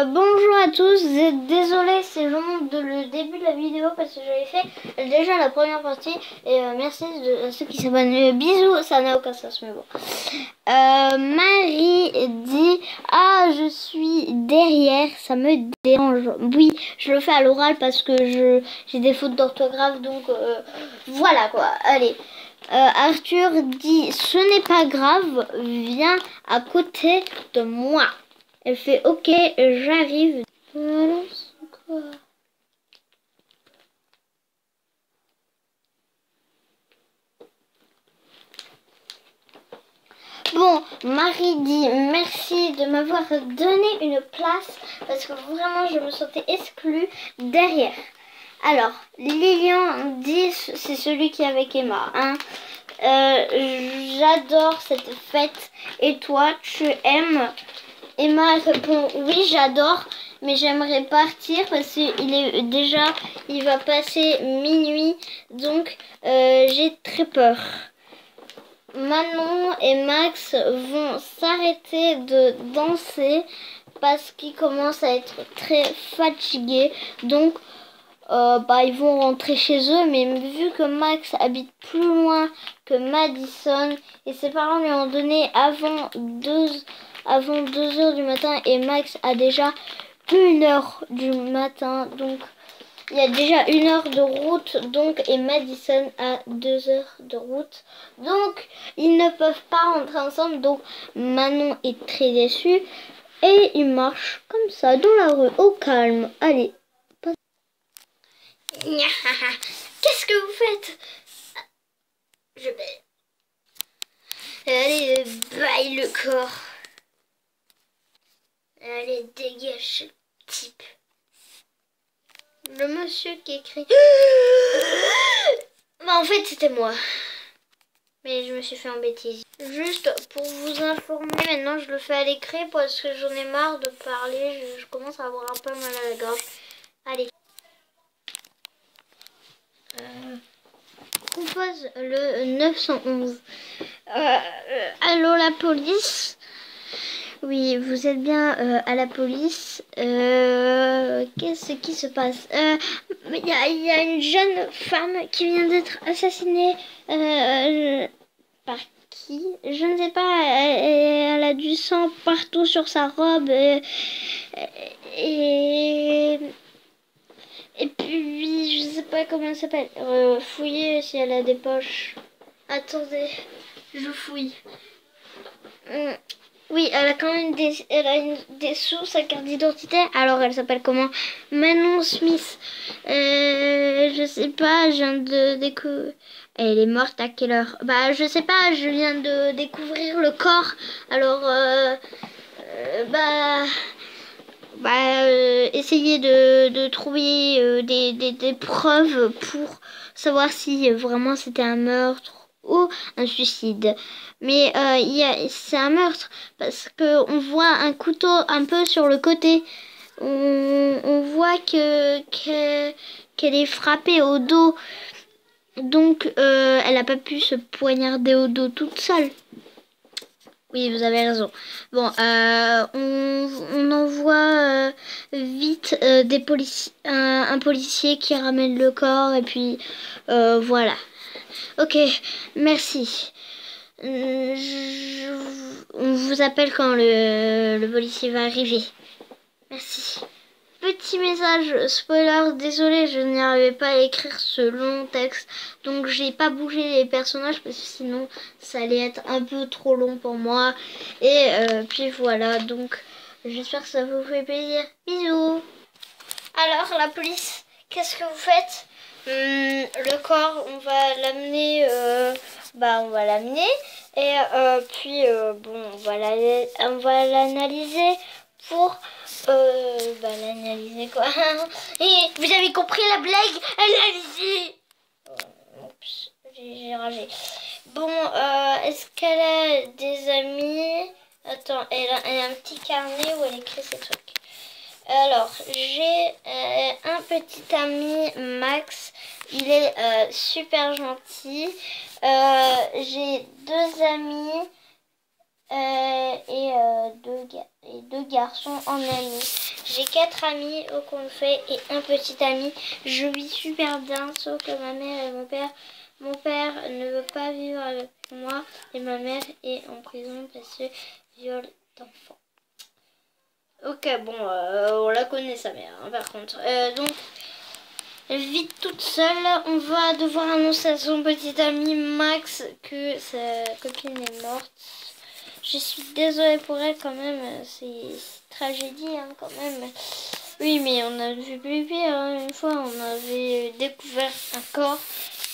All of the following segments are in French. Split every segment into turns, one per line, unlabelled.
bonjour à tous, désolé si je monte le début de la vidéo parce que j'avais fait déjà la première partie et merci à ceux qui s'abonnent. Bisous, ça n'a aucun sens mais bon. Marie dit ah je suis derrière, ça me dérange. Oui, je le fais à l'oral parce que j'ai des fautes d'orthographe donc voilà quoi. Allez. Arthur dit ce n'est pas grave, viens à côté de moi. Elle fait ok, j'arrive. Voilà, c'est quoi? Bon, Marie dit merci de m'avoir donné une place parce que vraiment je me sentais exclue derrière. Alors, Lilian dit c'est celui qui est avec Emma. Hein. J'adore cette fête. Et toi, tu aimes? Emma répond oui j'adore mais j'aimerais partir parce qu'il va passer minuit donc j'ai très peur. Manon et Max vont s'arrêter de danser parce qu'ils commencent à être très fatigués donc ils vont rentrer chez eux mais vu que Max habite plus loin que Madison et ses parents lui ont donné avant 2h du matin et Max a déjà 1h du matin donc il y a déjà 1h de route donc et Madison a 2h de route donc ils ne peuvent pas rentrer ensemble donc Manon est très déçue et ils marchent comme ça dans la rue au calme. Allez. Qu'est-ce que vous faites? Je vais. Allez, baille le corps. Allez, dégage ce type. Le monsieur qui écrit. Bah en fait c'était moi. Mais je me suis fait en bêtise. Juste pour vous informer, maintenant je le fais à l'écrit parce que j'en ai marre de parler. Je commence à avoir un peu mal à la gorge. Allez. Compose le 911. Allô la police? Oui, vous êtes bien à la police. Qu'est-ce qui se passe? Il y a une jeune femme qui vient d'être assassinée. Par qui? Je ne sais pas. Elle a du sang partout sur sa robe. Et puis, je sais pas comment elle s'appelle. Fouillez si elle a des poches. Attendez, je fouille. Oui, elle a quand même des sous, sa carte d'identité. Alors, elle s'appelle comment? Manon Smith. Je sais pas, je viens de découvrir. Elle est morte à quelle heure? Bah, je sais pas, je viens de découvrir le corps. Alors, essayez de trouver des preuves pour savoir si vraiment c'était un meurtre ou un suicide. Mais c'est un meurtre parce que on voit un couteau un peu sur le côté. On voit qu'elle est frappée au dos. Donc elle n'a pas pu se poignarder au dos toute seule. Oui, vous avez raison. Bon, on envoie vite un policier qui ramène le corps et puis voilà. Ok, merci. On vous appelle quand le policier va arriver. Merci. Petit message spoiler, désolé, je n'y arrivais pas à écrire ce long texte, donc j'ai pas bougé les personnages parce que sinon ça allait être un peu trop long pour moi. Et puis voilà, donc j'espère que ça vous fait plaisir. Bisous. Alors la police, qu'est-ce que vous faites? Le corps, on va l'amener, on va l'amener et puis bon, on va l'analyser pour l'analyser quoi. Et vous avez compris la blague? Analyser. Oups, j'ai ragé. Bon, est-ce qu'elle a des amis? Attends, elle a un petit carnet où elle écrit ses trucs. Alors, j'ai un petit ami, Max. Il est super gentil. J'ai 2 amis. et deux garçons en amis. J'ai 4 amis au compte fait et un petit ami. Je vis super bien, sauf que ma mère et mon père ne veut pas vivre avec moi et ma mère est en prison parce que viol d'enfant. Ok, bon, on la connaît sa mère, hein, par contre. Donc, elle vit toute seule. On va devoir annoncer à son petit ami Max que sa copine est morte. Je suis désolée pour elle quand même. C'est une tragédie hein, quand même. Oui, mais on a vu plus pire. Hein. Une fois, on avait découvert un corps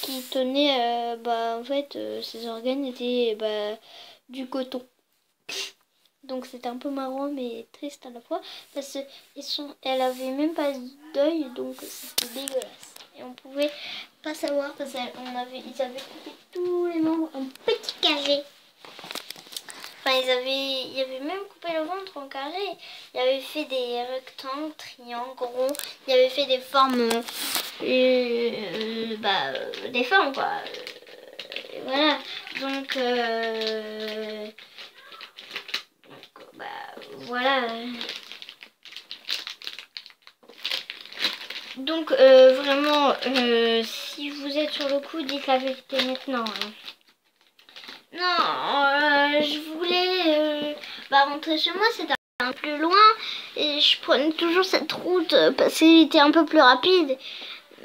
qui tenait, en fait, ses organes étaient du coton. Donc c'était un peu marrant mais triste à la fois parce elle avait même pas d'œil donc c'était dégueulasse. Et on pouvait pas savoir parce qu'ils avaient coupé tous les membres en petits carrés. Enfin il y avait même coupé le ventre en carré. Il avait fait des rectangles, triangles, ronds. Il avait fait des formes, des formes quoi. Voilà. Donc voilà. Donc vraiment, si vous êtes sur le coup, dites la vérité maintenant. Hein. Non, je voulais rentrer chez moi, c'était un peu plus loin et je prenais toujours cette route parce qu'elle était un peu plus rapide.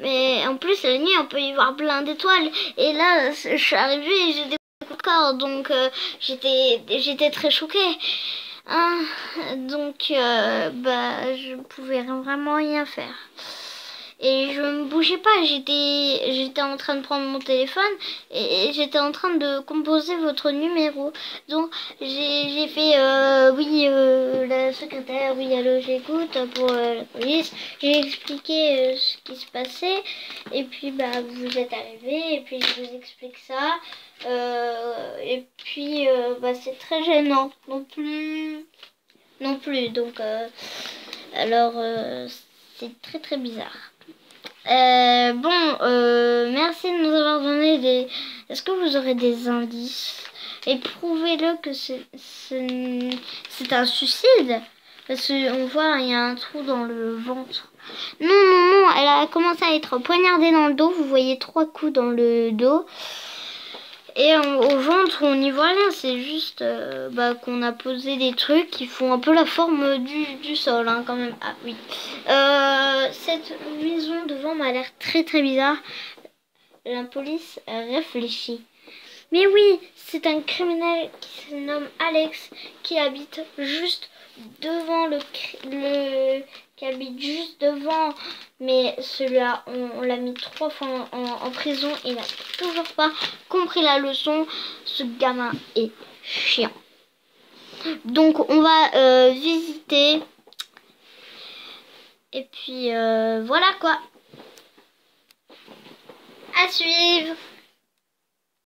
Mais en plus la nuit on peut y voir plein d'étoiles et là je suis arrivée et j'ai découvert le corps donc j'étais très choquée. Hein, donc je pouvais vraiment rien faire. Et je me bougeais pas, j'étais en train de prendre mon téléphone et j'étais en train de composer votre numéro. Donc j'ai fait la secrétaire, oui allô j'écoute pour la police. J'ai expliqué ce qui se passait et puis vous êtes arrivé et puis je vous explique ça. Et puis c'est très gênant non plus donc alors c'est très très bizarre. Merci de nous avoir donné des... Est-ce que vous aurez des indices? Et prouvez-le que c'est un suicide. Parce qu'on voit, il y a un trou dans le ventre. Non, elle a commencé à être poignardée dans le dos. Vous voyez 3 coups dans le dos. Et au ventre, on n'y voit rien. C'est juste qu'on a posé des trucs qui font un peu la forme du sol, hein, quand même. Ah oui. Cette maison devant m'a l'air très très bizarre. La police réfléchit. Mais oui, c'est un criminel qui se nomme Alex qui habite juste devant qui habite juste devant, mais celui-là on l'a mis 3 fois en prison et il n'a toujours pas compris la leçon. Ce gamin est chiant. Donc on va visiter et puis voilà quoi, à suivre.